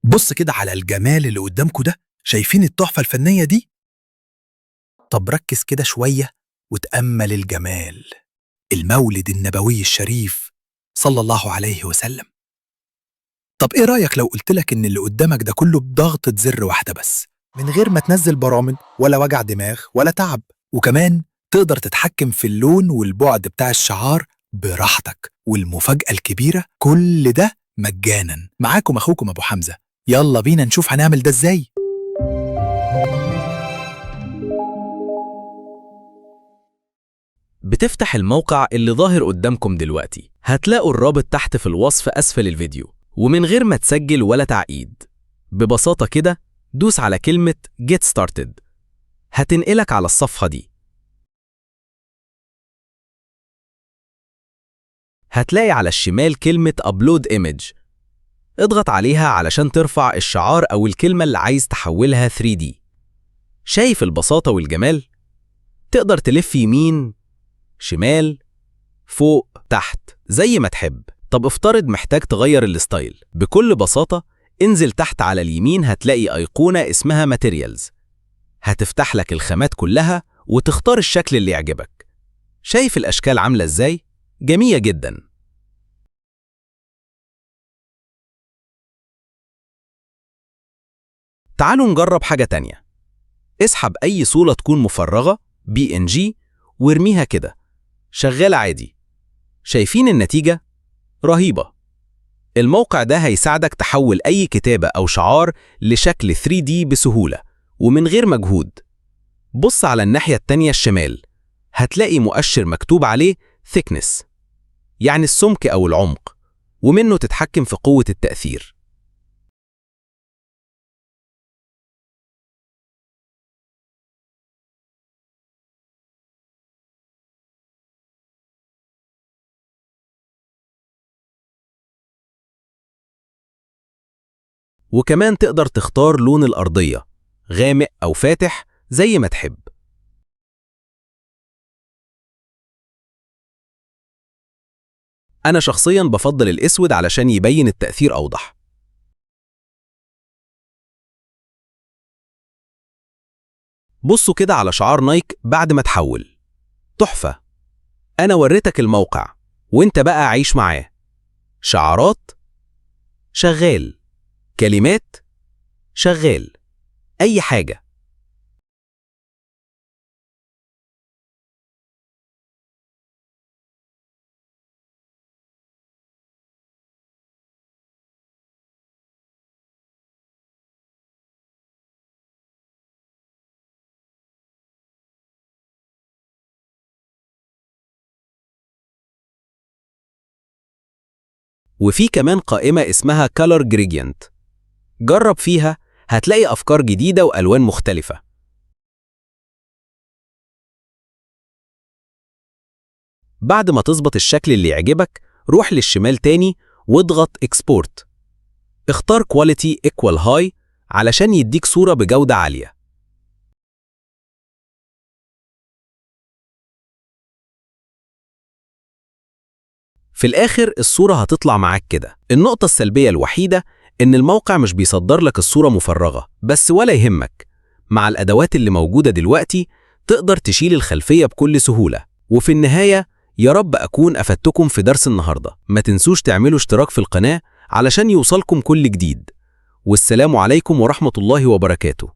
بص كده على الجمال اللي قدامكوا ده، شايفين التحفة الفنية دي؟ طب ركز كده شوية وتأمل الجمال. المولد النبوي الشريف صلى الله عليه وسلم. طب ايه رأيك لو قلتلك ان اللي قدامك ده كله بضغطة زر واحدة بس، من غير ما تنزل برامج ولا وجع دماغ ولا تعب، وكمان تقدر تتحكم في اللون والبعد بتاع الشعار براحتك، والمفاجأة الكبيرة كل ده مجانا. معاكم اخوكم ابو حمزة، يلا بينا نشوف هنعمل ده ازاي. بتفتح الموقع اللي ظاهر قدامكم دلوقتي، هتلاقوا الرابط تحت في الوصف أسفل الفيديو، ومن غير ما تسجل ولا تعقيد، ببساطة كده دوس على كلمة Get Started، هتنقلك على الصفحة دي. هتلاقي على الشمال كلمة Upload Image، اضغط عليها علشان ترفع الشعار أو الكلمة اللي عايز تحولها 3D. شايف البساطة والجمال؟ تقدر تلف يمين، شمال، فوق، تحت، زي ما تحب. طب افترض محتاج تغير الستايل، بكل بساطة انزل تحت على اليمين، هتلاقي أيقونة اسمها Materials، هتفتح لك الخامات كلها وتختار الشكل اللي يعجبك. شايف الأشكال عاملة ازاي؟ جميلة جدا. تعالوا نجرب حاجة تانية. اسحب أي صورة تكون مفرغة PNG وارميها كده، شغالة عادي. شايفين النتيجة؟ رهيبة. الموقع ده هيساعدك تحول أي كتابة أو شعار لشكل 3D بسهولة ومن غير مجهود. بص على الناحية التانية الشمال، هتلاقي مؤشر مكتوب عليه thickness، يعني السمك أو العمق، ومنه تتحكم في قوة التأثير. وكمان تقدر تختار لون الأرضية، غامق أو فاتح زي ما تحب. أنا شخصياً بفضل الأسود علشان يبين التأثير أوضح. بصوا كده على شعار نايك بعد ما تحول، تحفة. أنا وريتك الموقع وإنت بقى عيش معاه. شعارات شغال، كلمات شغال، أي حاجة. وفي كمان قائمة اسمها Color Gradient، جرب فيها، هتلاقي أفكار جديدة وألوان مختلفة. بعد ما تظبط الشكل اللي يعجبك، روح للشمال تاني واضغط Export. اختار Quality Equal High علشان يديك صورة بجودة عالية. في الآخر الصورة هتطلع معاك كده. النقطة السلبية الوحيدة إن الموقع مش بيصدر لك الصورة مفرغة، بس ولا يهمك، مع الأدوات اللي موجودة دلوقتي تقدر تشيل الخلفية بكل سهولة. وفي النهاية، يا رب أكون أفدتكم في درس النهاردة. ما تنسوش تعملوا اشتراك في القناة علشان يوصلكم كل جديد. والسلام عليكم ورحمة الله وبركاته.